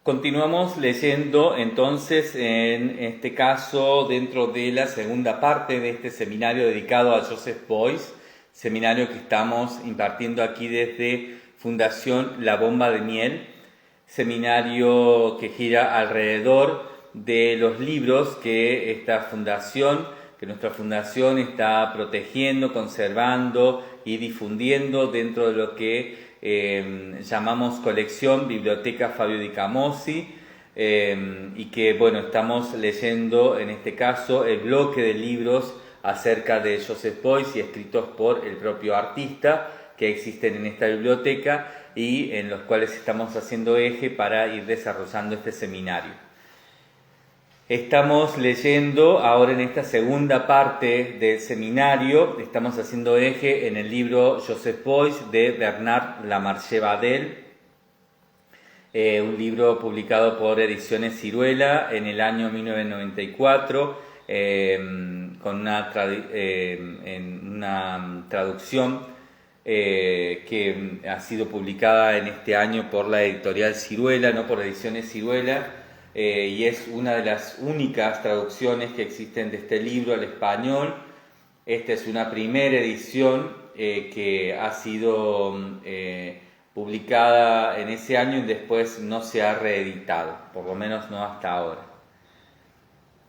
Continuamos leyendo entonces, en este caso, dentro de la segunda parte de este seminario dedicado a Joseph Beuys, seminario que estamos impartiendo aquí desde Fundación La Bomba de Miel, seminario que gira alrededor de los libros que nuestra fundación está protegiendo, conservando y difundiendo dentro de lo que llamamos colección Biblioteca Fabio Di Camossi, y que bueno, estamos leyendo en este caso el bloque de libros acerca de Joseph Beuys y escritos por el propio artista que existen en esta biblioteca y en los cuales estamos haciendo eje para ir desarrollando este seminario. Estamos leyendo ahora en esta segunda parte del seminario, estamos haciendo eje en el libro Joseph Beuys de Bernard Lamarche-Badel, un libro publicado por Ediciones Ciruela en el año 1994, con una traducción que ha sido publicada en este año por la editorial Ciruela, no por Ediciones Ciruela. Y es una de las únicas traducciones que existen de este libro al español. Esta es una primera edición que ha sido publicada en ese año y después no se ha reeditado, por lo menos no hasta ahora.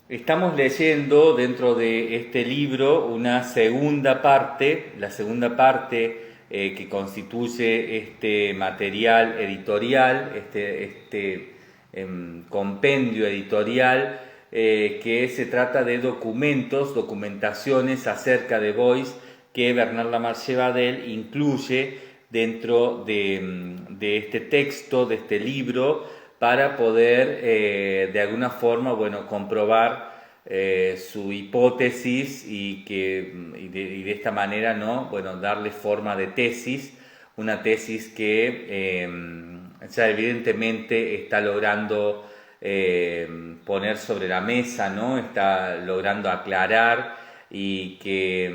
Estamos leyendo dentro de este libro una segunda parte, la segunda parte que constituye este material editorial, este compendio editorial, que se trata de documentaciones acerca de Beuys que Bernard Lamarche-Badel incluye dentro de este texto, de este libro, para poder de alguna forma, comprobar su hipótesis y de esta manera, ¿no? Darle forma de tesis, una tesis que ya evidentemente está logrando poner sobre la mesa, ¿no? Está logrando aclarar y que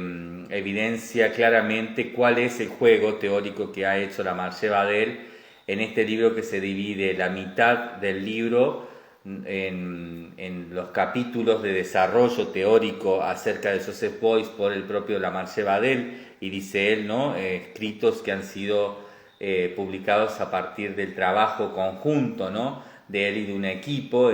evidencia claramente cuál es el juego teórico que ha hecho Lamarche-Badel en este libro, que se divide la mitad del libro en los capítulos de desarrollo teórico acerca de Joseph Beuys por el propio Lamarche-Badel, y dice él, ¿no? Escritos que han sido publicados a partir del trabajo conjunto, ¿no? De él y de un equipo,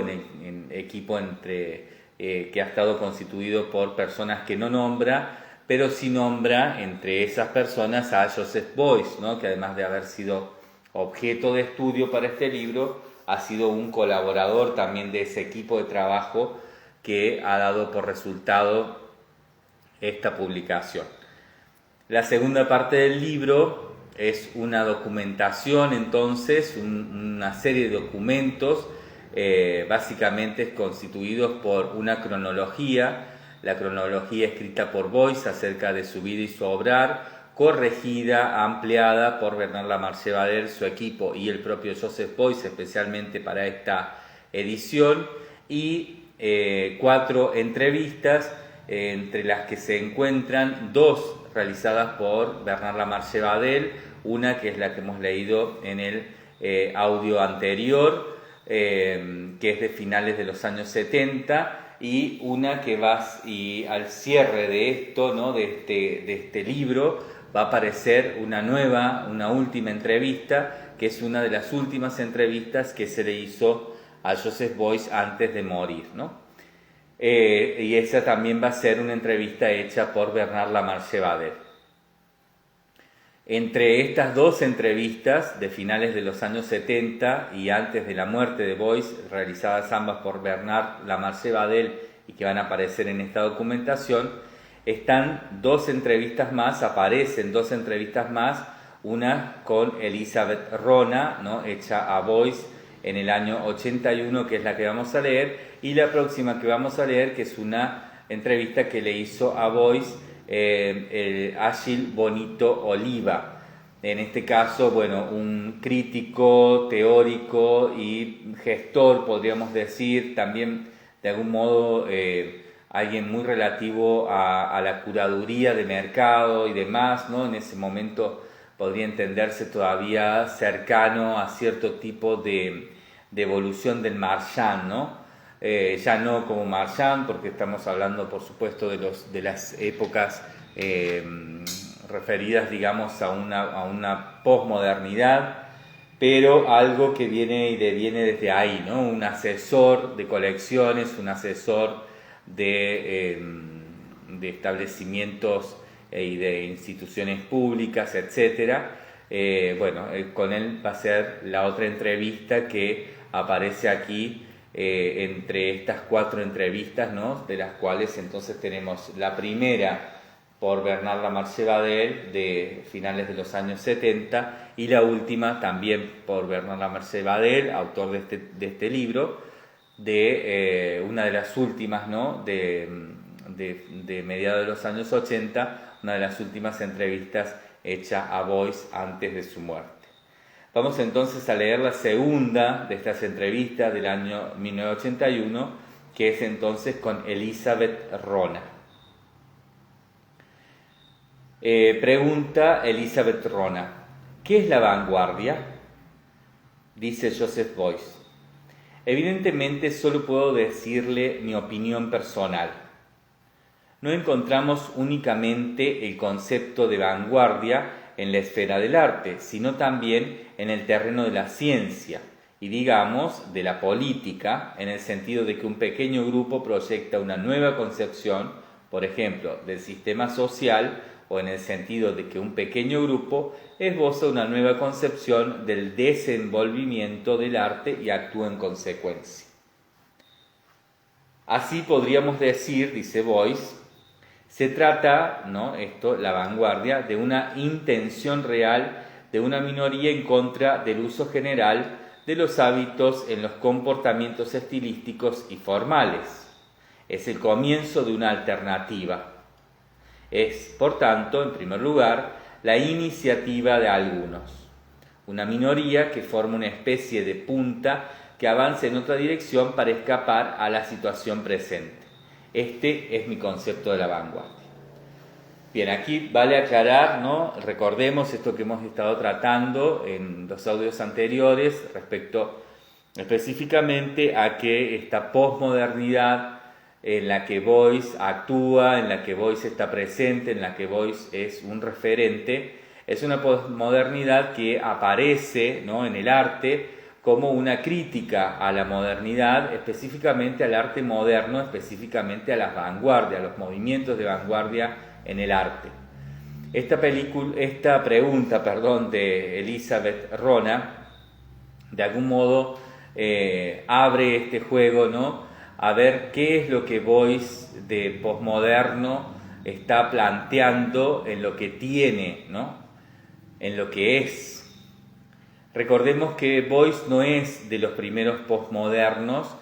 que ha estado constituido por personas que no nombra, pero sí nombra entre esas personas a Joseph Beuys, ¿no? Que además de haber sido objeto de estudio para este libro, ha sido un colaborador también de ese equipo de trabajo que ha dado por resultado esta publicación. La segunda parte del libro es una documentación, entonces, una serie de documentos básicamente constituidos por una cronología, la cronología escrita por Beuys acerca de su vida y su obrar, corregida, ampliada por Bernard Lamarche-Badel, su equipo y el propio Joseph Beuys, especialmente para esta edición, y 4 entrevistas, entre las que se encuentran 2 realizadas por Bernard Lamarche-Badel, una que es la que hemos leído en el audio anterior, que es de finales de los años 70, y una que y al cierre de esto, ¿no? de este libro, va a aparecer una última entrevista, que es una de las últimas entrevistas que se le hizo a Joseph Beuys antes de morir, ¿no? Y esa también va a ser una entrevista hecha por Bernard Lamarche-Badel. Entre estas 2 entrevistas de finales de los años 70 y antes de la muerte de Beuys, realizadas ambas por Bernard Lamarche-Badel y que van a aparecer en esta documentación, aparecen 2 entrevistas más, una con Elisabeth Rona, ¿no? Hecha a Beuys en el año 81, que es la que vamos a leer, y la próxima que vamos a leer, que es una entrevista que le hizo a Beuys Achille Bonito Oliva. En este caso, un crítico, teórico y gestor, podríamos decir, también de algún modo alguien muy relativo a la curaduría de mercado y demás, ¿no? En ese momento podría entenderse todavía cercano a cierto tipo de de evolución del Marchand, ¿no? Ya no como Marchand, porque estamos hablando, por supuesto, de las épocas referidas, digamos, a una posmodernidad, pero algo que viene y deviene desde ahí, ¿no? Un asesor de colecciones, un asesor de establecimientos y de instituciones públicas, etcétera. Con él va a ser la otra entrevista que aparece aquí entre estas 4 entrevistas, ¿no? De las cuales entonces tenemos la primera por Bernard Lamarche Badel de finales de los años 70 y la última también por Bernard Lamarche Badel, autor de este libro, de una de las últimas, ¿no? de mediados de los años 80, una de las últimas entrevistas hecha a Beuys antes de su muerte. Vamos entonces a leer la segunda de estas entrevistas del año 1981, que es entonces con Elisabeth Rona. Pregunta Elisabeth Rona: ¿qué es la vanguardia? Dice Joseph Beuys: evidentemente solo puedo decirle mi opinión personal. No encontramos únicamente el concepto de vanguardia en la esfera del arte, sino también en el terreno de la ciencia y, digamos, de la política, en el sentido de que un pequeño grupo proyecta una nueva concepción, por ejemplo, del sistema social, o en el sentido de que un pequeño grupo esboza una nueva concepción del desenvolvimiento del arte y actúa en consecuencia. Así podríamos decir, dice Beuys, se trata, ¿no?, la vanguardia, de una intención real de una minoría en contra del uso general de los hábitos en los comportamientos estilísticos y formales. Es el comienzo de una alternativa. Es, por tanto, en primer lugar, la iniciativa de algunos, una minoría que forma una especie de punta que avanza en otra dirección para escapar a la situación presente. Este es mi concepto de la vanguardia. Bien, aquí vale aclarar, ¿no? Recordemos esto que hemos estado tratando en los audios anteriores respecto específicamente a que esta posmodernidad en la que Beuys actúa, en la que Beuys está presente, en la que Beuys es un referente, es una posmodernidad que aparece, ¿no?, en el arte como una crítica a la modernidad, específicamente al arte moderno, específicamente a las vanguardias, a los movimientos de vanguardia en el arte. Esta pregunta de Elisabeth Rona, de algún modo abre este juego, ¿no?, a ver qué es lo que Beuys de posmoderno está planteando en lo que tiene, ¿no?, en lo que es. Recordemos que Beuys no es de los primeros posmodernos,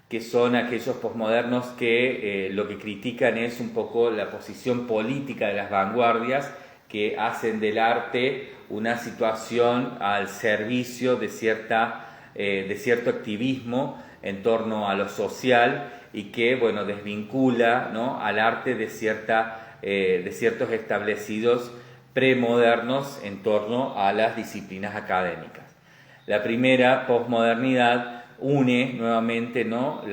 que son aquellos posmodernos que lo que critican es un poco la posición política de las vanguardias, que hacen del arte una situación al servicio de cierto activismo en torno a lo social y que, bueno, desvincula, ¿no?, al arte de ciertos establecidos premodernos en torno a las disciplinas académicas. La primera posmodernidad une nuevamente, ¿no?,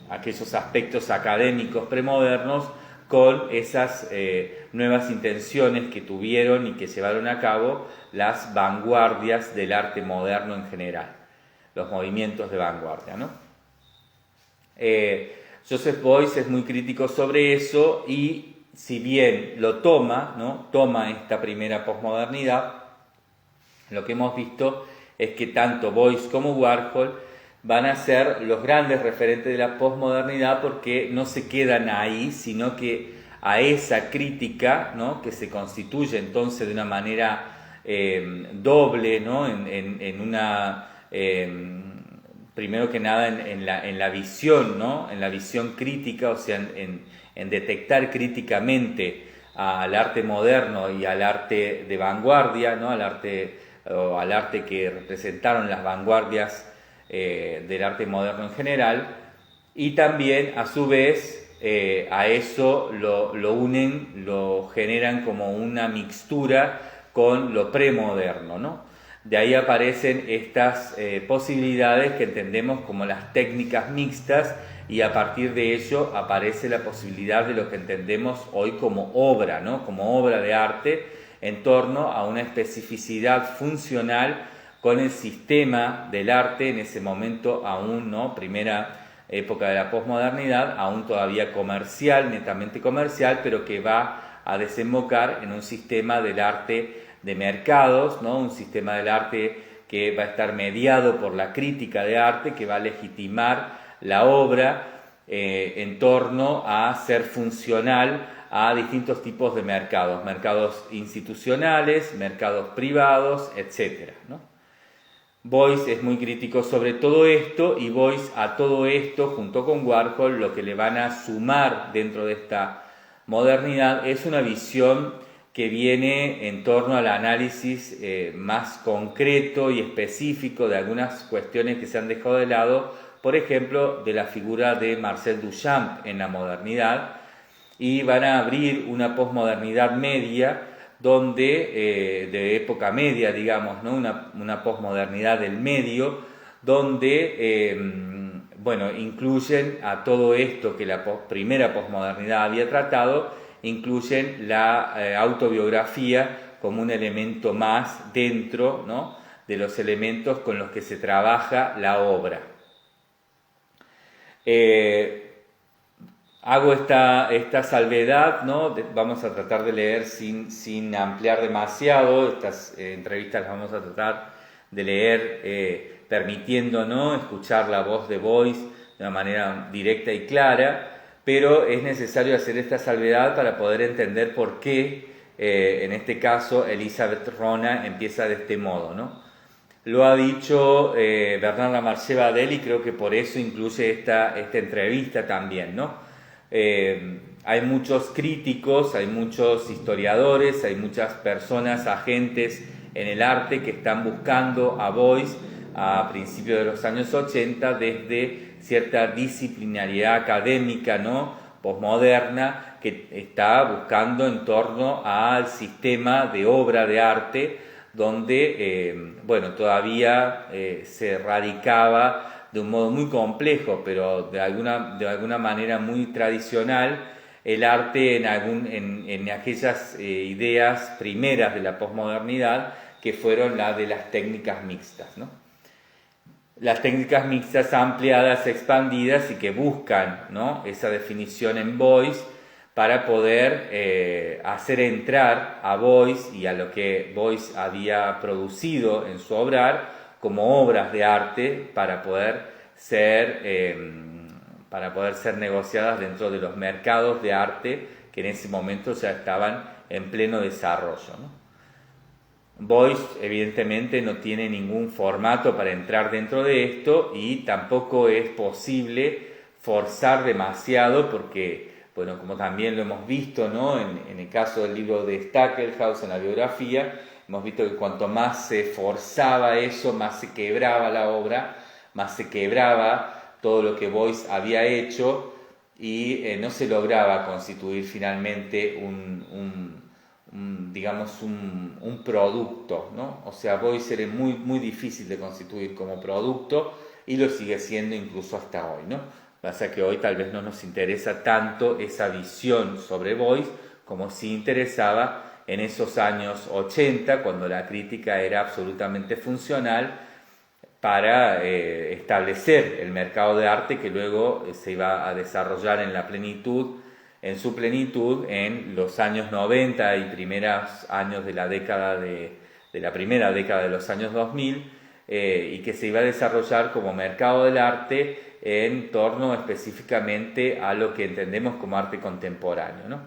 aquellos aspectos académicos premodernos con esas nuevas intenciones que tuvieron y que llevaron a cabo las vanguardias del arte moderno en general, los movimientos de vanguardia, ¿no? Joseph Beuys es muy crítico sobre eso y, si bien lo toma esta primera posmodernidad, lo que hemos visto es que tanto Beuys como Warhol van a ser los grandes referentes de la posmodernidad, porque no se quedan ahí, sino que a esa crítica, ¿no?, que se constituye entonces de una manera doble, ¿no?, primero que nada en la visión, ¿no?, en la visión crítica, o sea, en detectar críticamente al arte moderno y al arte de vanguardia, ¿no?, al arte que representaron las vanguardias del arte moderno en general, y también a su vez a eso lo unen, lo generan como una mixtura con lo premoderno, ¿no? De ahí aparecen estas posibilidades que entendemos como las técnicas mixtas, y a partir de ello aparece la posibilidad de lo que entendemos hoy como obra, ¿no? Como obra de arte en torno a una especificidad funcional con el sistema del arte en ese momento aún, ¿no? Primera época de la posmodernidad, aún todavía comercial, netamente comercial, pero que va a desembocar en un sistema del arte de mercados, ¿no? Un sistema del arte que va a estar mediado por la crítica de arte, que va a legitimar la obra en torno a ser funcional a distintos tipos de mercados, mercados institucionales, mercados privados, etc., ¿no? Beuys es muy crítico sobre todo esto, y Beuys a todo esto, junto con Warhol, lo que le van a sumar dentro de esta modernidad es una visión que viene en torno al análisis más concreto y específico de algunas cuestiones que se han dejado de lado, por ejemplo, de la figura de Marcel Duchamp en la modernidad, y van a abrir una posmodernidad media, donde de época media, digamos, ¿no? Una posmodernidad del medio, donde incluyen a todo esto que la primera posmodernidad había tratado, incluyen la autobiografía como un elemento más dentro, ¿no? de los elementos con los que se trabaja la obra. Hago esta salvedad, ¿no? Vamos a tratar de leer sin ampliar demasiado. Estas entrevistas las vamos a tratar de leer permitiendo, ¿no? escuchar la voz de Beuys de una manera directa y clara, pero es necesario hacer esta salvedad para poder entender por qué, en este caso, Elisabeth Rona empieza de este modo, ¿no? Lo ha dicho Bernard Lamarche Badel, y creo que por eso incluye esta entrevista también, ¿no? Hay muchos críticos, hay muchos historiadores, hay muchas personas, agentes en el arte que están buscando a Beuys a principios de los años 80 desde cierta disciplinariedad académica, ¿no? posmoderna, que está buscando en torno al sistema de obra de arte, donde todavía se radicaba de un modo muy complejo, pero de alguna manera muy tradicional, el arte en aquellas ideas primeras de la posmodernidad, que fueron las de las técnicas mixtas, ¿no? Las técnicas mixtas ampliadas, expandidas, y que buscan, ¿no? esa definición en Beuys para poder hacer entrar a Beuys y a lo que Beuys había producido en su obrar como obras de arte para poder ser negociadas dentro de los mercados de arte que en ese momento ya estaban en pleno desarrollo, ¿no? Beuys evidentemente no tiene ningún formato para entrar dentro de esto, y tampoco es posible forzar demasiado porque, como también lo hemos visto, ¿no? en el caso del libro de Stackelhaus, en la biografía, hemos visto que cuanto más se forzaba eso, más se quebraba la obra, más se quebraba todo lo que Beuys había hecho, y no se lograba constituir finalmente un producto, ¿no? O sea, Beuys era muy, muy difícil de constituir como producto, y lo sigue siendo incluso hasta hoy, ¿no? Pasa que hoy tal vez no nos interesa tanto esa visión sobre Beuys como si interesaba en esos años 80, cuando la crítica era absolutamente funcional para establecer el mercado de arte que luego se iba a desarrollar en su plenitud en los años 90 y primeros años de la primera década de los años 2000, y que se iba a desarrollar como mercado del arte en torno específicamente a lo que entendemos como arte contemporáneo, ¿no?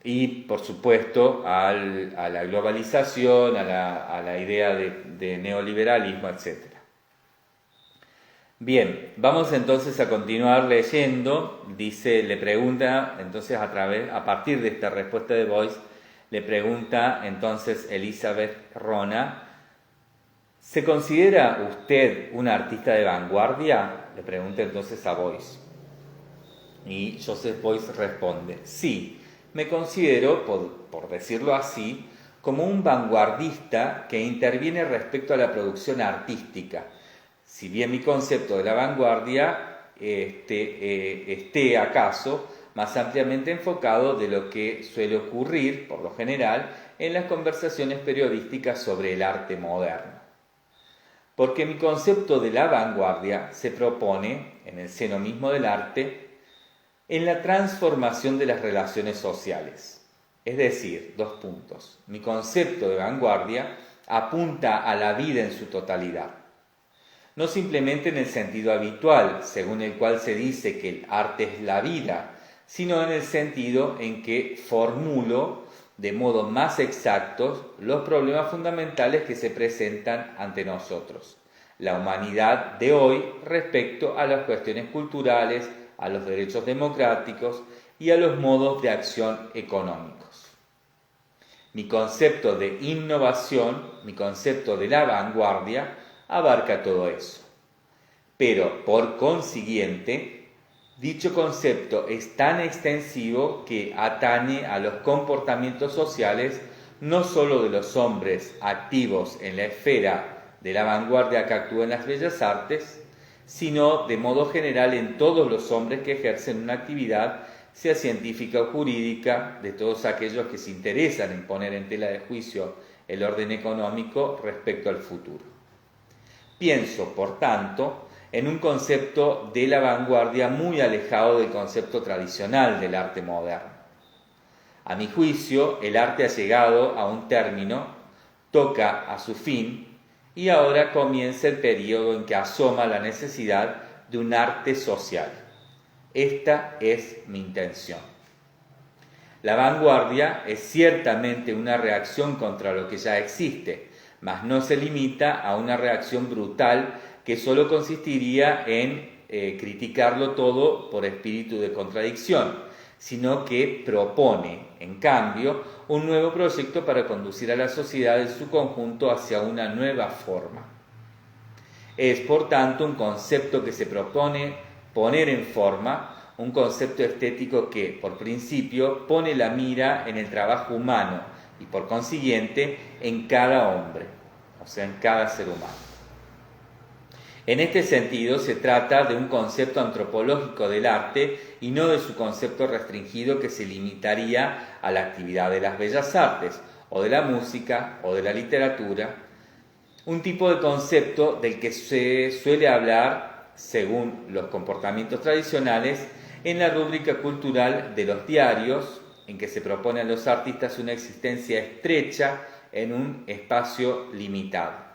Y por supuesto a la globalización, a la idea de neoliberalismo, etc. Bien, vamos entonces a continuar leyendo. Le pregunta entonces a partir de esta respuesta de Beuys, le pregunta entonces Elisabeth Rona: ¿se considera usted un artista de vanguardia?, le pregunta entonces a Beuys. Y Joseph Beuys responde: sí, me considero, por decirlo así, como un vanguardista que interviene respecto a la producción artística. Si bien mi concepto de la vanguardia esté acaso más ampliamente enfocado de lo que suele ocurrir, por lo general, en las conversaciones periodísticas sobre el arte moderno. Porque mi concepto de la vanguardia se propone, en el seno mismo del arte, en la transformación de las relaciones sociales. Es decir, dos puntos. Mi concepto de vanguardia apunta a la vida en su totalidad. No simplemente en el sentido habitual, según el cual se dice que el arte es la vida, sino en el sentido en que formulo de modo más exacto los problemas fundamentales que se presentan ante nosotros, la humanidad de hoy respecto a las cuestiones culturales, a los derechos democráticos y a los modos de acción económicos. Mi concepto de innovación, mi concepto de la vanguardia, abarca todo eso. Pero, por consiguiente, dicho concepto es tan extensivo que atañe a los comportamientos sociales no sólo de los hombres activos en la esfera de la vanguardia que actúa en las bellas artes, sino de modo general en todos los hombres que ejercen una actividad, sea científica o jurídica, de todos aquellos que se interesan en poner en tela de juicio el orden económico respecto al futuro. Pienso, por tanto, en un concepto de la vanguardia muy alejado del concepto tradicional del arte moderno. A mi juicio, el arte ha llegado a un término, toca a su fin, y ahora comienza el periodo en que asoma la necesidad de un arte social. Esta es mi intención. La vanguardia es ciertamente una reacción contra lo que ya existe, mas no se limita a una reacción brutal que solo consistiría en criticarlo todo por espíritu de contradicción, sino que propone, en cambio, un nuevo proyecto para conducir a la sociedad en su conjunto hacia una nueva forma. Es, por tanto, un concepto que se propone poner en forma, un concepto estético que, por principio, pone la mira en el trabajo humano y, por consiguiente, en cada hombre, o sea, en cada ser humano. En este sentido, se trata de un concepto antropológico del arte y no de su concepto restringido que se limitaría a la actividad de las bellas artes, o de la música, o de la literatura. Un tipo de concepto del que se suele hablar, según los comportamientos tradicionales, en la rúbrica cultural de los diarios, en que se propone a los artistas una existencia estrecha en un espacio limitado.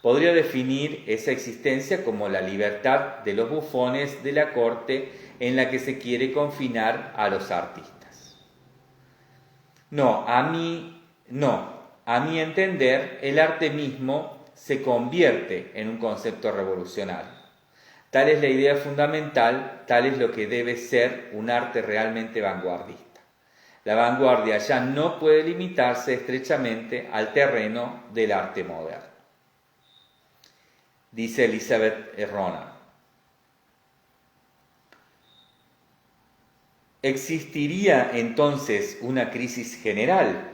Podría definir esa existencia como la libertad de los bufones de la corte en la que se quiere confinar a los artistas. A mi entender, el arte mismo se convierte en un concepto revolucionario. Tal es la idea fundamental, tal es lo que debe ser un arte realmente vanguardista. La vanguardia ya no puede limitarse estrechamente al terreno del arte moderno. Dice Elizabeth Ronan. ¿Existiría entonces una crisis general?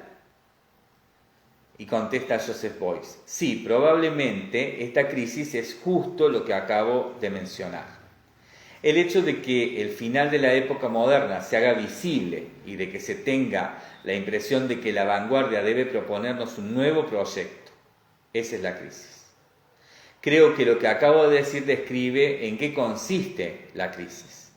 Y contesta Joseph Beuys. Sí, probablemente esta crisis es justo lo que acabo de mencionar. El hecho de que el final de la época moderna se haga visible y de que se tenga la impresión de que la vanguardia debe proponernos un nuevo proyecto, esa es la crisis. Creo que lo que acabo de decir describe en qué consiste la crisis.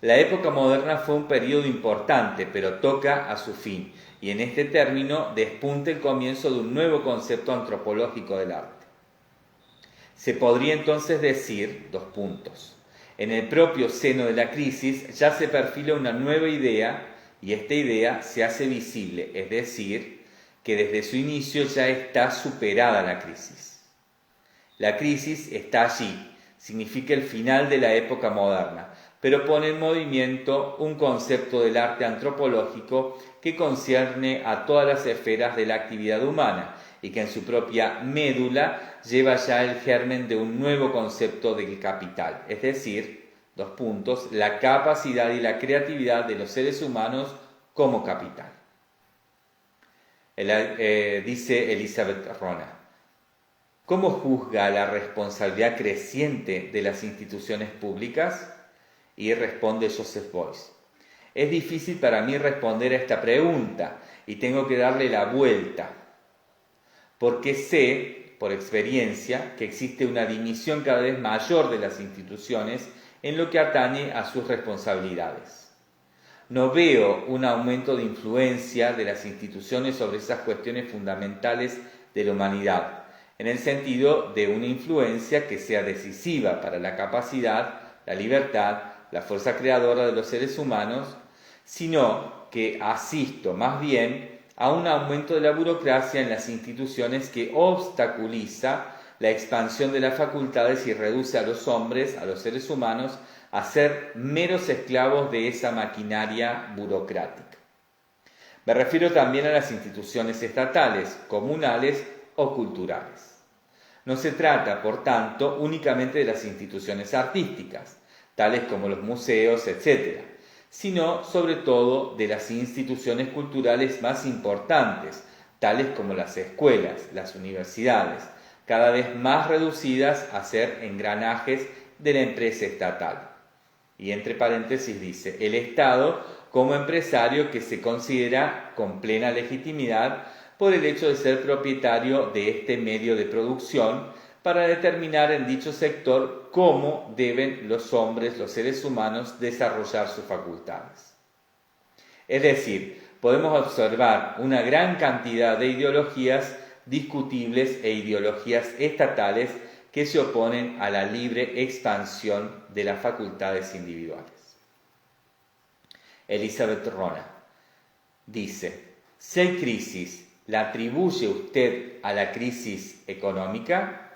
La época moderna fue un periodo importante, pero toca a su fin, y en este término despunta el comienzo de un nuevo concepto antropológico del arte. Se podría entonces decir, en el propio seno de la crisis ya se perfila una nueva idea, y esta idea se hace visible, es decir, que desde su inicio ya está superada la crisis. La crisis está allí, significa el final de la época moderna, pero pone en movimiento un concepto del arte antropológico que concierne a todas las esferas de la actividad humana y que en su propia médula lleva ya el germen de un nuevo concepto del capital, es decir, la capacidad y la creatividad de los seres humanos como capital. Dice Elizabeth Rona. ¿Cómo juzga la responsabilidad creciente de las instituciones públicas? Y responde Joseph Beuys. Es difícil para mí responder a esta pregunta y tengo que darle la vuelta, porque sé, por experiencia, que existe una dimisión cada vez mayor de las instituciones en lo que atañe a sus responsabilidades. No veo un aumento de influencia de las instituciones sobre esas cuestiones fundamentales de la humanidad, en el sentido de una influencia que sea decisiva para la capacidad, la libertad, la fuerza creadora de los seres humanos, sino que asisto más bien a un aumento de la burocracia en las instituciones que obstaculiza la expansión de las facultades y reduce a los hombres, a los seres humanos, a ser meros esclavos de esa maquinaria burocrática. Me refiero también a las instituciones estatales, comunales o culturales. No se trata, por tanto, únicamente de las instituciones artísticas, tales como los museos, etc., sino sobre todo de las instituciones culturales más importantes, tales como las escuelas, las universidades, cada vez más reducidas a ser engranajes de la empresa estatal. Y entre paréntesis dice, el Estado como empresario que se considera con plena legitimidad por el hecho de ser propietario de este medio de producción para determinar en dicho sector cómo deben los hombres, los seres humanos, desarrollar sus facultades. Es decir, podemos observar una gran cantidad de ideologías discutibles e ideologías estatales que se oponen a la libre expansión de las facultades individuales. Elizabeth Rona dice, si hay crisis, ¿la atribuye usted a la crisis económica?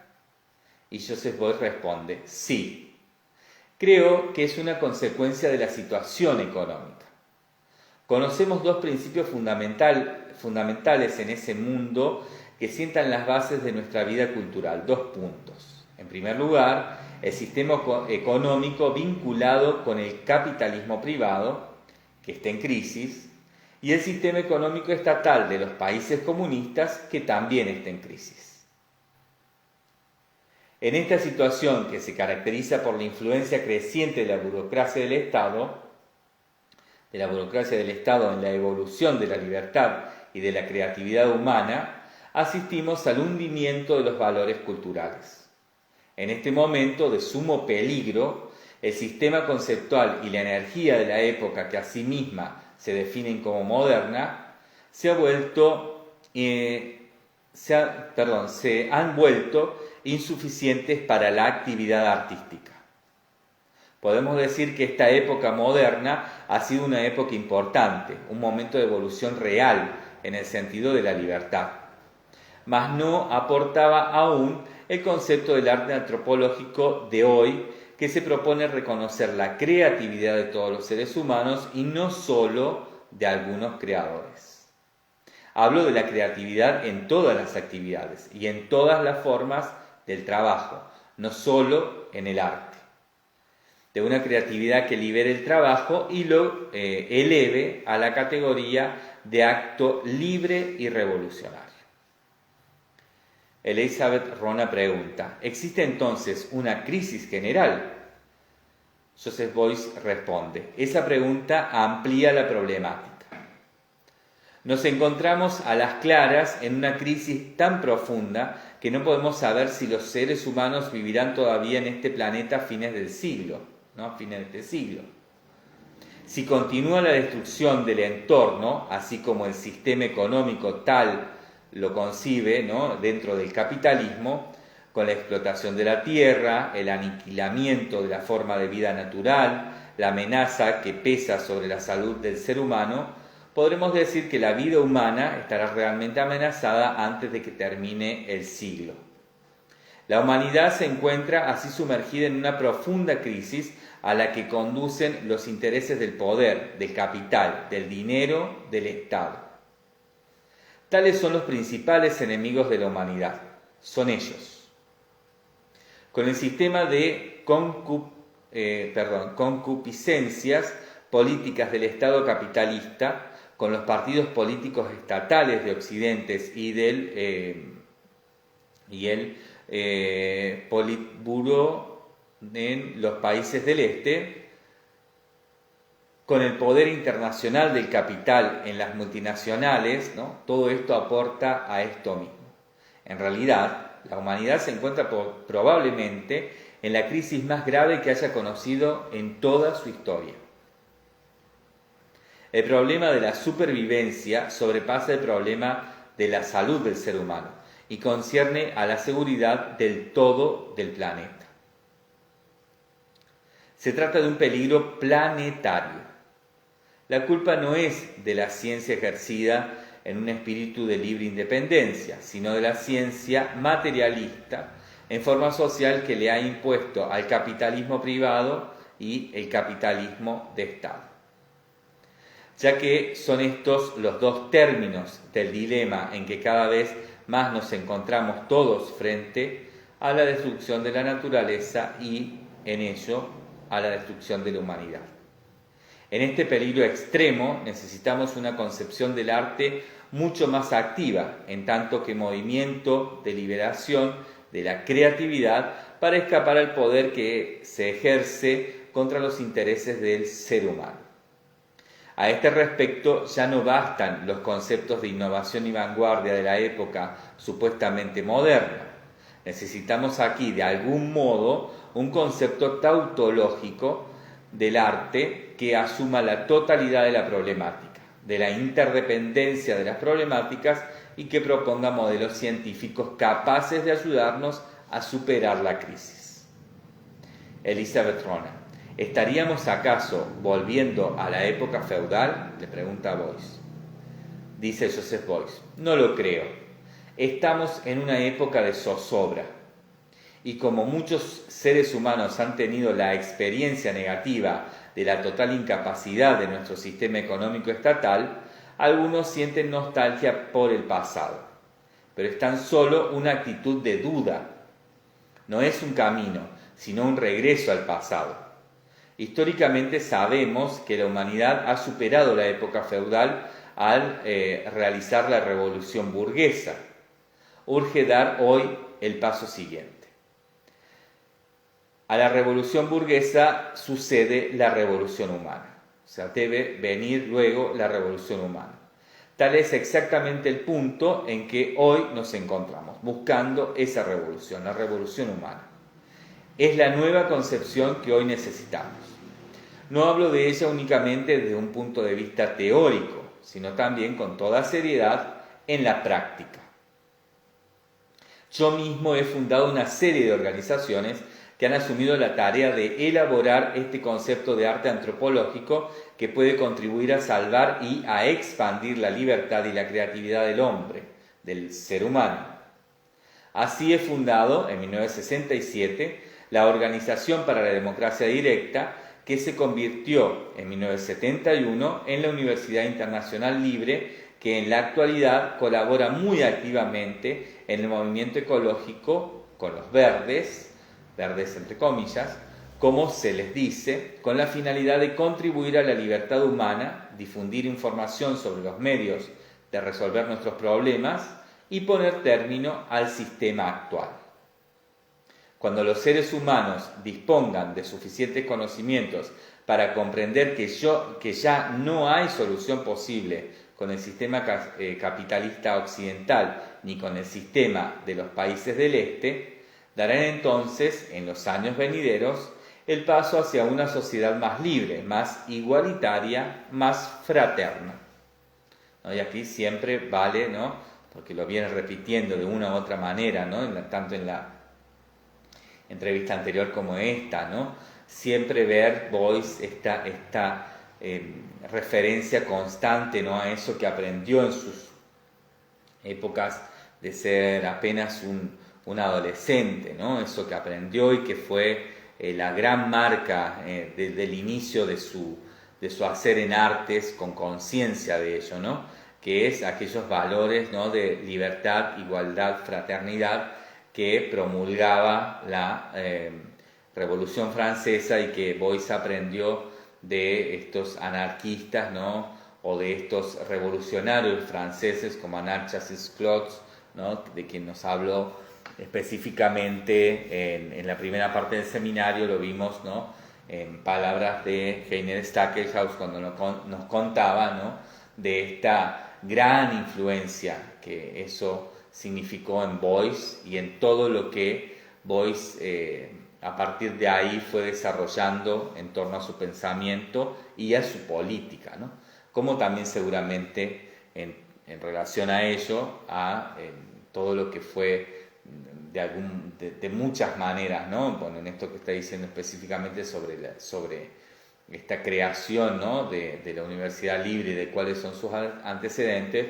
Y Joseph Beuys responde, sí. Creo que es una consecuencia de la situación económica. Conocemos dos principios fundamentales en ese mundo que sientan las bases de nuestra vida cultural. Dos puntos. En primer lugar, el sistema económico vinculado con el capitalismo privado, que está en crisis, y el sistema económico estatal de los países comunistas, que también está en crisis. En esta situación, que se caracteriza por la influencia creciente de la burocracia del Estado en la evolución de la libertad y de la creatividad humana, asistimos al hundimiento de los valores culturales. En este momento de sumo peligro, el sistema conceptual y la energía de la época, que a sí misma se definen como moderna, se han vuelto insuficientes para la actividad artística. Podemos decir que esta época moderna ha sido una época importante, un momento de evolución real en el sentido de la libertad, mas no aportaba aún el concepto del arte antropológico de hoy, que se propone reconocer la creatividad de todos los seres humanos y no solo de algunos creadores. Hablo de la creatividad en todas las actividades y en todas las formas del trabajo, no solo en el arte. De una creatividad que libere el trabajo y lo eleve a la categoría de acto libre y revolucionario. Elizabeth Rona pregunta, ¿existe entonces una crisis general? Joseph Beuys responde, esa pregunta amplía la problemática. Nos encontramos a las claras en una crisis tan profunda que no podemos saber si los seres humanos vivirán todavía en este planeta a fines del siglo, ¿no? A fines de este siglo. Si continúa la destrucción del entorno, así como el sistema económico tal lo concibe, ¿no? Dentro del capitalismo, con la explotación de la tierra, el aniquilamiento de la forma de vida natural, la amenaza que pesa sobre la salud del ser humano, podremos decir que la vida humana estará realmente amenazada antes de que termine el siglo. La humanidad se encuentra así sumergida en una profunda crisis a la que conducen los intereses del poder, del capital, del dinero, del Estado. Tales son los principales enemigos de la humanidad. Son ellos. Con el sistema de concupiscencias políticas del Estado capitalista, con los partidos políticos estatales de Occidente y el Politburo en los países del Este, con el poder internacional del capital en las multinacionales, ¿no? Todo esto aporta a esto mismo. En realidad, la humanidad se encuentra probablemente en la crisis más grave que haya conocido en toda su historia. El problema de la supervivencia sobrepasa el problema de la salud del ser humano y concierne a la seguridad del todo del planeta. Se trata de un peligro planetario. La culpa no es de la ciencia ejercida en un espíritu de libre independencia, sino de la ciencia materialista en forma social que le ha impuesto al capitalismo privado y el capitalismo de Estado. Ya que son estos los dos términos del dilema en que cada vez más nos encontramos todos frente a la destrucción de la naturaleza y, en ello, a la destrucción de la humanidad. En este peligro extremo necesitamos una concepción del arte mucho más activa, en tanto que movimiento de liberación de la creatividad para escapar al poder que se ejerce contra los intereses del ser humano. A este respecto ya no bastan los conceptos de innovación y vanguardia de la época supuestamente moderna. Necesitamos aquí, de algún modo, un concepto tautológico del arte que asuma la totalidad de la problemática, de la interdependencia de las problemáticas y que proponga modelos científicos capaces de ayudarnos a superar la crisis. Elizabeth Rona: ¿estaríamos acaso volviendo a la época feudal?, le pregunta Beuys. Dice Joseph Beuys: no lo creo. Estamos en una época de zozobra. Y como muchos seres humanos han tenido la experiencia negativa de la total incapacidad de nuestro sistema económico estatal, algunos sienten nostalgia por el pasado. Pero es tan solo una actitud de duda. No es un camino, sino un regreso al pasado. Históricamente sabemos que la humanidad ha superado la época feudal al realizar la revolución burguesa. Urge dar hoy el paso siguiente. A la revolución burguesa sucede la revolución humana. O sea, debe venir luego la revolución humana. Tal es exactamente el punto en que hoy nos encontramos, buscando esa revolución, la revolución humana. Es la nueva concepción que hoy necesitamos. No hablo de ella únicamente desde un punto de vista teórico, sino también con toda seriedad en la práctica. Yo mismo he fundado una serie de organizaciones que han asumido la tarea de elaborar este concepto de arte antropológico que puede contribuir a salvar y a expandir la libertad y la creatividad del hombre, del ser humano. Así he fundado, en 1967, la Organización para la Democracia Directa, que se convirtió en 1971 en la Universidad Internacional Libre, que en la actualidad colabora muy activamente en el movimiento ecológico con los verdes entre comillas, como se les dice, con la finalidad de contribuir a la libertad humana, difundir información sobre los medios de resolver nuestros problemas y poner término al sistema actual. Cuando los seres humanos dispongan de suficientes conocimientos para comprender que ya no hay solución posible con el sistema capitalista occidental ni con el sistema de los países del Este, darán entonces, en los años venideros, el paso hacia una sociedad más libre, más igualitaria, más fraterna. ¿No? Y aquí siempre vale, ¿no?, porque lo viene repitiendo de una u otra manera, ¿no?, tanto en la entrevista anterior como esta, ¿no?, siempre ver Beuys esta referencia constante, ¿no?, a eso que aprendió en sus épocas de ser apenas un adolescente, ¿no?, eso que aprendió y que fue la gran marca del inicio de su hacer en artes, con conciencia de ello, ¿no?, que es aquellos valores, ¿no?, de libertad, igualdad, fraternidad que promulgaba la Revolución Francesa y que Beuys aprendió de estos anarquistas, ¿no?, o de estos revolucionarios franceses como Anarchas Clots, ¿no? De quien nos habló específicamente en la primera parte del seminario, lo vimos, ¿no? En palabras de Heiner Stackelhaus cuando nos contaba, ¿no? De esta gran influencia que eso significó en Beuys y en todo lo que Beuys a partir de ahí fue desarrollando en torno a su pensamiento y a su política, ¿no? Como también seguramente en relación a ello, a todo lo que fue de muchas maneras, ¿no? Bueno, en esto que está diciendo específicamente sobre esta creación, ¿no? de la Universidad Libre y de cuáles son sus antecedentes,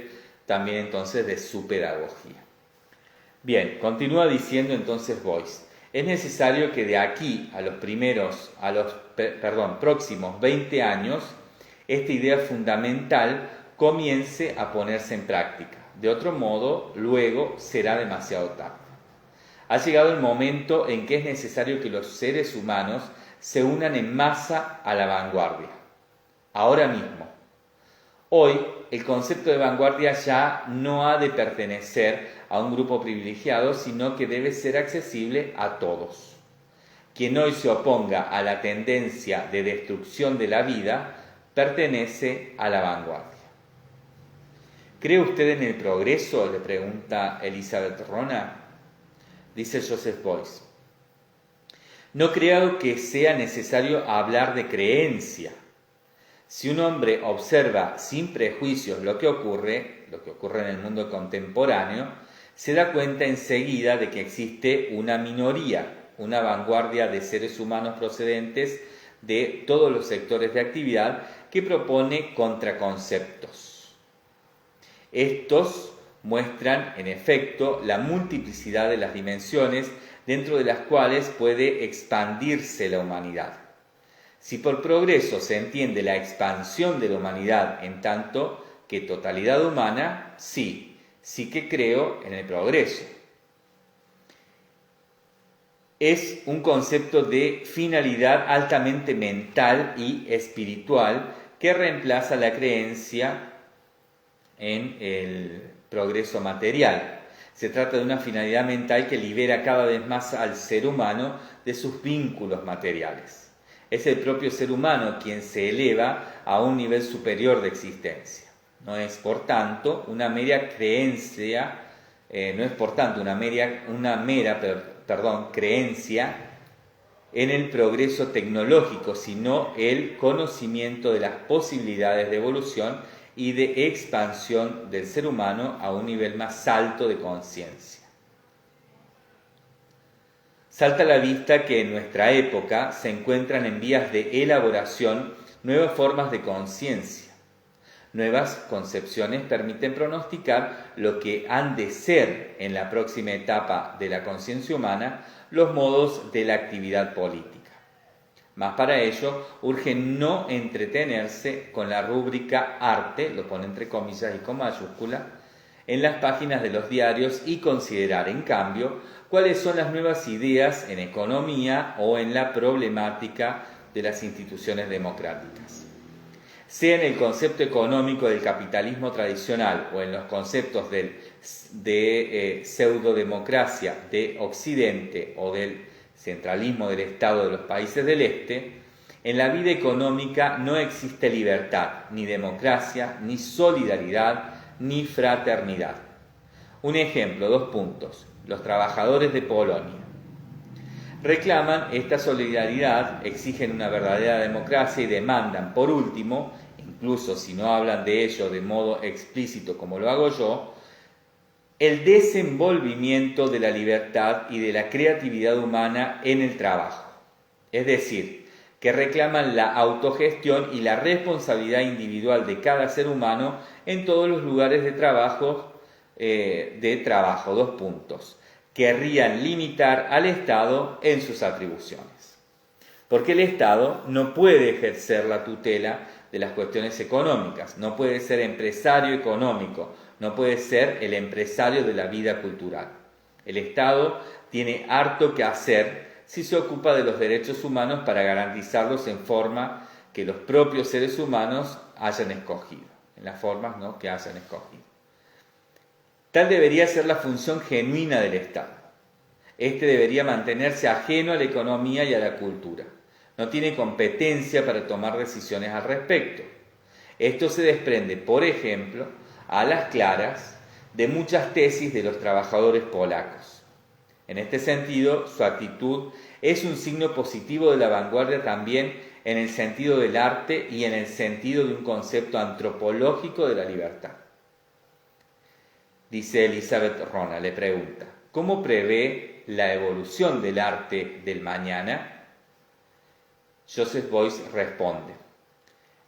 también entonces de su pedagogía. Bien, continúa diciendo entonces Beuys: es necesario que de aquí a los próximos 20 años esta idea fundamental comience a ponerse en práctica. De otro modo, luego será demasiado tarde. Ha llegado el momento en que es necesario que los seres humanos se unan en masa a la vanguardia. Ahora mismo. Hoy, el concepto de vanguardia ya no ha de pertenecer a un grupo privilegiado, sino que debe ser accesible a todos. Quien hoy se oponga a la tendencia de destrucción de la vida, pertenece a la vanguardia. ¿Cree usted en el progreso?, le pregunta Elizabeth Rona. Dice Joseph Beuys: no creo que sea necesario hablar de creencia. Si un hombre observa sin prejuicios lo que ocurre en el mundo contemporáneo, se da cuenta enseguida de que existe una minoría, una vanguardia de seres humanos procedentes de todos los sectores de actividad que propone contraconceptos. Estos muestran, en efecto, la multiplicidad de las dimensiones dentro de las cuales puede expandirse la humanidad. Si por progreso se entiende la expansión de la humanidad en tanto que totalidad humana, sí que creo en el progreso. Es un concepto de finalidad altamente mental y espiritual que reemplaza la creencia en el progreso material. Se trata de una finalidad mental que libera cada vez más al ser humano de sus vínculos materiales. Es el propio ser humano quien se eleva a un nivel superior de existencia. No es, por tanto, una mera creencia, creencia en el progreso tecnológico, sino el conocimiento de las posibilidades de evolución y de expansión del ser humano a un nivel más alto de conciencia. Salta a la vista que en nuestra época se encuentran en vías de elaboración nuevas formas de conciencia. Nuevas concepciones permiten pronosticar lo que han de ser en la próxima etapa de la conciencia humana los modos de la actividad política. Mas para ello urge no entretenerse con la rúbrica arte, lo pone entre comillas y con mayúscula, en las páginas de los diarios y considerar, en cambio, cuáles son las nuevas ideas en economía o en la problemática de las instituciones democráticas. Sea en el concepto económico del capitalismo tradicional o en los conceptos de pseudodemocracia de Occidente o del centralismo del Estado de los países del Este, en la vida económica no existe libertad, ni democracia, ni solidaridad, ni fraternidad. Un ejemplo, 2 puntos. Los trabajadores de Polonia reclaman esta solidaridad, exigen una verdadera democracia y demandan, por último, incluso si no hablan de ello de modo explícito como lo hago yo, el desenvolvimiento de la libertad y de la creatividad humana en el trabajo. Es decir, que reclaman la autogestión y la responsabilidad individual de cada ser humano en todos los lugares de trabajo. 2 puntos. Querrían limitar al Estado en sus atribuciones. Porque el Estado no puede ejercer la tutela de las cuestiones económicas, no puede ser empresario económico, no puede ser el empresario de la vida cultural. El Estado tiene harto que hacer si se ocupa de los derechos humanos para garantizarlos en forma que los propios seres humanos hayan escogido. en las formas, ¿no?, que hayan escogido. Tal debería ser la función genuina del Estado. Este debería mantenerse ajeno a la economía y a la cultura. No tiene competencia para tomar decisiones al respecto. Esto se desprende, por ejemplo, a las claras, de muchas tesis de los trabajadores polacos. En este sentido, su actitud es un signo positivo de la vanguardia también en el sentido del arte y en el sentido de un concepto antropológico de la libertad. Dice Elizabeth Rona, le pregunta, ¿cómo prevé la evolución del arte del mañana? Joseph Beuys responde,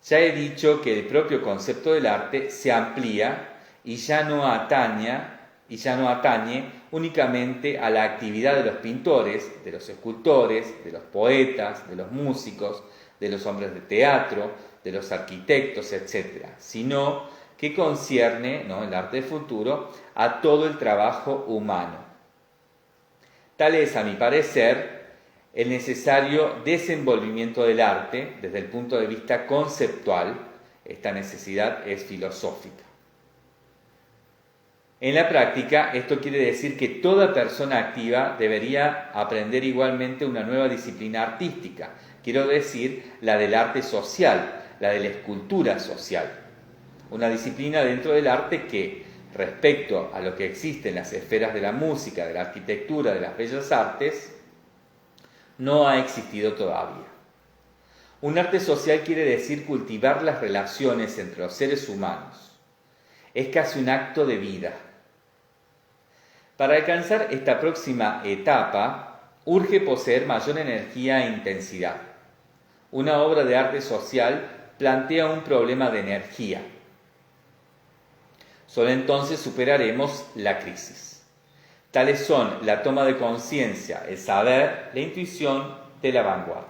ya he dicho que el propio concepto del arte se amplía y ya no atañe únicamente a la actividad de los pintores, de los escultores, de los poetas, de los músicos, de los hombres de teatro, de los arquitectos, etc., sino que concierne, ¿no?, el arte del futuro, a todo el trabajo humano. Tal es, a mi parecer, el necesario desenvolvimiento del arte desde el punto de vista conceptual. Esta necesidad es filosófica. En la práctica, esto quiere decir que toda persona activa debería aprender igualmente una nueva disciplina artística, quiero decir, la del arte social, la de la escultura social. Una disciplina dentro del arte que, respecto a lo que existe en las esferas de la música, de la arquitectura, de las bellas artes, no ha existido todavía. Un arte social quiere decir cultivar las relaciones entre los seres humanos. Es casi un acto de vida. Para alcanzar esta próxima etapa, urge poseer mayor energía e intensidad. Una obra de arte social plantea un problema de energía. Solo entonces superaremos la crisis. Tales son la toma de conciencia, el saber, la intuición de la vanguardia.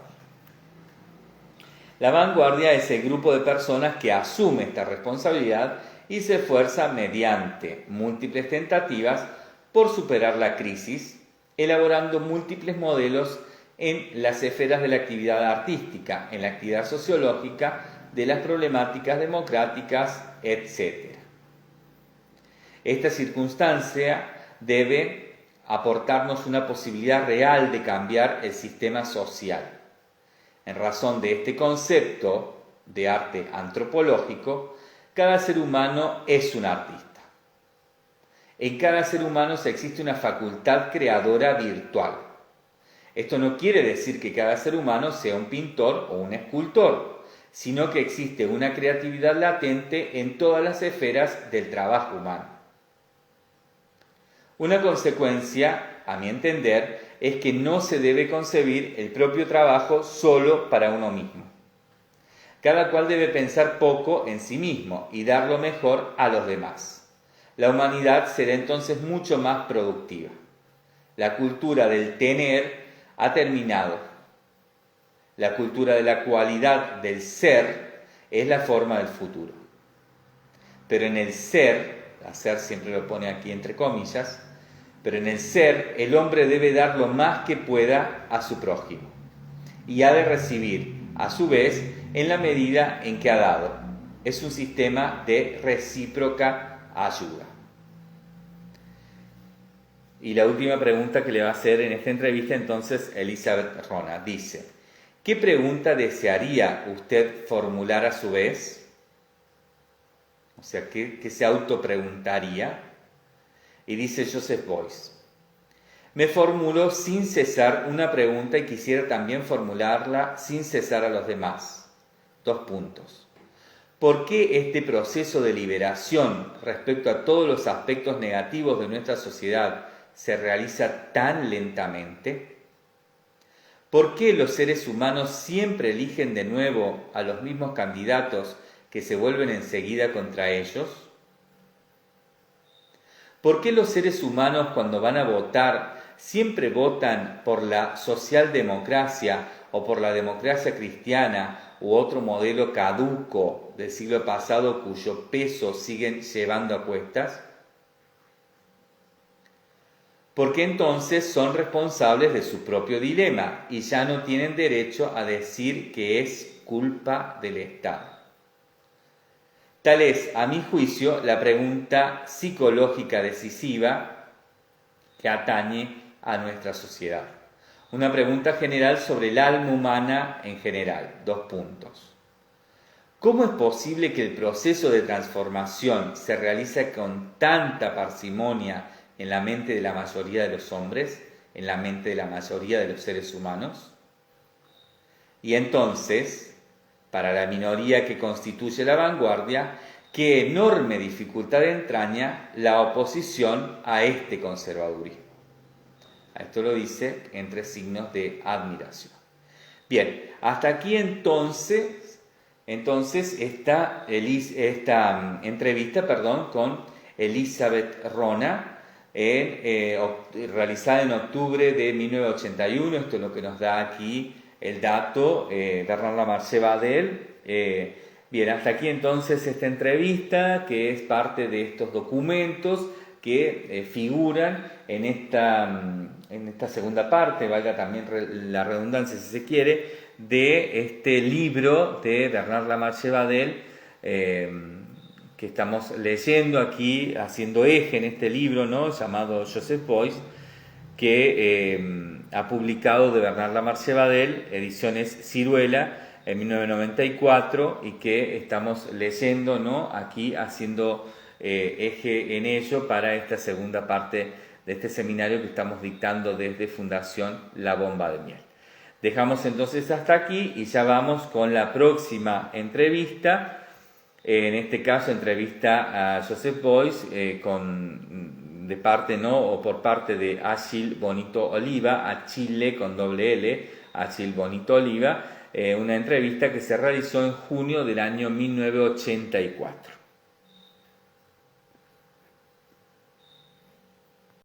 La vanguardia es el grupo de personas que asume esta responsabilidad y se esfuerza mediante múltiples tentativas por superar la crisis, elaborando múltiples modelos en las esferas de la actividad artística, en la actividad sociológica, de las problemáticas democráticas, etc. Esta circunstancia debe aportarnos una posibilidad real de cambiar el sistema social. En razón de este concepto de arte antropológico, cada ser humano es un artista. En cada ser humano existe una facultad creadora virtual. Esto no quiere decir que cada ser humano sea un pintor o un escultor, sino que existe una creatividad latente en todas las esferas del trabajo humano. Una consecuencia, a mi entender, es que no se debe concebir el propio trabajo solo para uno mismo. Cada cual debe pensar poco en sí mismo y dar lo mejor a los demás. La humanidad será entonces mucho más productiva. La cultura del tener ha terminado. La cultura de la cualidad del ser es la forma del futuro. Pero en el ser, hacer siempre lo pone aquí entre comillas, pero en el ser el hombre debe dar lo más que pueda a su prójimo y ha de recibir, a su vez, en la medida en que ha dado. Es un sistema de recíproca ayuda. Y la última pregunta que le va a hacer en esta entrevista entonces Elizabeth Rona dice, ¿qué pregunta desearía usted formular a su vez? O sea, ¿qué se autopreguntaría? Y dice Joseph Beuys, me formulo sin cesar una pregunta y quisiera también formularla sin cesar a los demás. 2 puntos. ¿Por qué este proceso de liberación respecto a todos los aspectos negativos de nuestra sociedad se realiza tan lentamente? ¿Por qué los seres humanos siempre eligen de nuevo a los mismos candidatos que se vuelven enseguida contra ellos? ¿Por qué los seres humanos cuando van a votar siempre votan por la socialdemocracia o por la democracia cristiana u otro modelo caduco del siglo pasado cuyo peso siguen llevando a cuestas? Porque entonces son responsables de su propio dilema y ya no tienen derecho a decir que es culpa del Estado. Tal es, a mi juicio, la pregunta psicológica decisiva que atañe a nuestra sociedad. Una pregunta general sobre el alma humana en general. 2 puntos. ¿Cómo es posible que el proceso de transformación se realice con tanta parsimonia en la mente de la mayoría de los hombres, en la mente de la mayoría de los seres humanos? Y entonces, para la minoría que constituye la vanguardia, qué enorme dificultad entraña la oposición a este conservadurismo. Esto lo dice entre signos de admiración. Bien, hasta aquí entonces esta entrevista con Elizabeth Rona, realizada en octubre de 1981. Esto es lo que nos da aquí el dato, Bernard Lamarche Badel. Bien, hasta aquí entonces esta entrevista, que es parte de estos documentos que figuran en esta segunda parte, valga también la redundancia si se quiere, de este libro de Bernard Lamarche Badel, que estamos leyendo aquí, haciendo eje en este libro, ¿no?, llamado Joseph Beuys, que ha publicado de Bernard Lamarche Badel, ediciones Ciruela, en 1994, y que estamos leyendo, ¿no?, aquí haciendo eje en ello para esta segunda parte de este seminario que estamos dictando desde Fundación La Bomba de Miel. Dejamos entonces hasta aquí y ya vamos con la próxima entrevista. En este caso, entrevista a Joseph Beuys de parte, ¿no?, o por parte de Achille Bonito Oliva, Achille con doble L, Achille Bonito Oliva, una entrevista que se realizó en junio del año 1984.